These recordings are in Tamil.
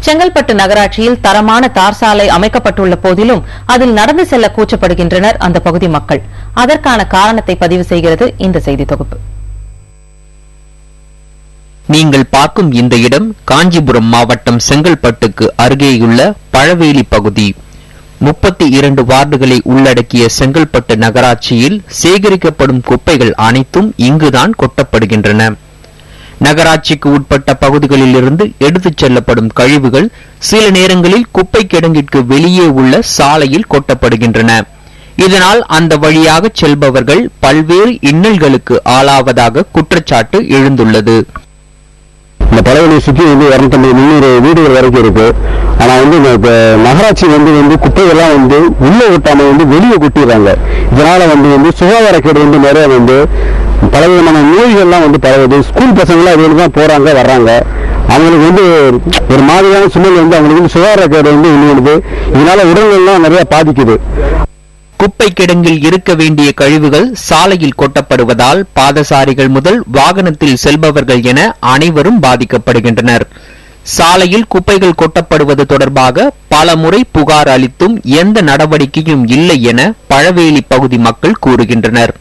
செங்கல்பட்டு நகராட்சியில் தரமான தார் சாலை அமைக்கப்பட்டுள்ள போதிலும் அதில் நடந்து செல்ல கூச்சப்படுகின்றனர் அந்த பகுதி மக்கள். அதற்கான காரணத்தை பதிவு செய்கிறது இந்த செய்தி தொகுப்பு. நீங்கள் பார்க்கும் இந்த இடம் காஞ்சிபுரம் மாவட்டம் செங்கல்பட்டுக்கு அருகேயுள்ள பழவேலி பகுதி. 32 வார்டுகளை உள்ளடக்கிய செங்கல்பட்டு நகராட்சியில் சேகரிக்கப்படும் குப்பைகள் அனைத்தும் இங்குதான் கொட்டப்படுகின்றன. நகராட்சிக்கு உட்பட்ட பகுதிகளில் இருந்து எடுத்துச் செல்லப்படும் கழிவுகள் சில நேரங்களில் குப்பை கிடங்கிற்கு வெளியே உள்ள சாலையில் கொட்டப்படுகின்றன. இதனால் அந்த வழியாக செல்பவர்கள் பல்வேறு இன்னல்களுக்கு ஆளாவதாக குற்றச்சாட்டு எழுந்துள்ளது. இந்த பழவெளியை சுற்றி 250-300 வீடுகள் வரைக்கும் இருக்கு. ஆனா நகராட்சி குப்பைகள்லாம் உள்ள விட்டாம வெளியே கொட்டிடுறாங்க. இதனால சுகாதாரக்கேடு நிறைய பலவிதமான நோய்கள்லாம் பரவுது. ஸ்கூல் பசங்களாம் அதுல தான் போறாங்க வர்றாங்க. அவங்களுக்கு ஒரு மாதிரியான சுமைகள் அவங்களுக்கு சுகாதாரக்கேடு விழுது. இதனால உடல்கள்லாம் நிறைய பாதிக்குது. குப்பை கிடங்கில் இருக்க வேண்டிய கழிவுகள் சாலையில் கொட்டப்படுவதால் பாதசாரிகள் முதல் வாகனத்தில் செல்பவர்கள் என அனைவரும் பாதிக்கப்படுகின்றனர். சாலையில் குப்பைகள் கொட்டப்படுவது தொடர்பாக பல முறை புகார் அளித்தும் எந்த நடவடிக்கையும் இல்லை என பழவேலி பகுதி மக்கள் கூறுகின்றனர்.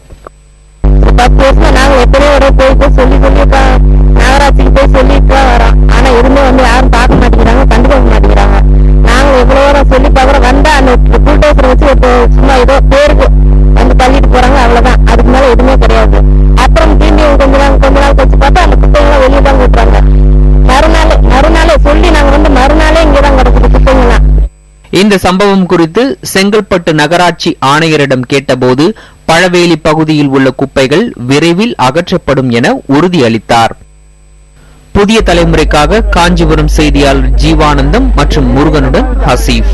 நகராட்சிக்கு போய் சொல்லிட்டு வரோம். ஆனா எதுவுமே யாரும் பார்க்க மாட்டேங்கிறாங்க, கண்டுக்க மாட்டேங்கிறாங்க. நாங்க எவ்வளவு சொல்லி பாக்குறோம். வந்தா அந்த புல்டோசர் வச்சு சும்மா ஏதோ பேருக்கு தள்ளிட்டு போறாங்க, அவ்வளவுதான். அதுக்கு மேல எதுவுமே கிடையாது. அப்புறம் திரும்பி கொஞ்ச நாள் கழிச்சு பார்த்தா அந்த குப்பைங்களாம் வெளியே தான் விட்டுறாங்க. மறுநாளே சொல்லி நாங்க மறுநாளே இங்கதான் கிடக்குது குப்பைங்களாம். இந்த சம்பவம் குறித்து செங்கல்பட்டு நகராட்சி ஆணையரிடம் கேட்டபோது பழவேலி பகுதியில் உள்ள குப்பைகள் விரைவில் அகற்றப்படும் என உறுதியளித்தார். புதிய தலைமுறைக்காக காஞ்சிபுரம் செய்தியாளர் ஜீவானந்தம் மற்றும் முருகனுடன் ஹசீப்.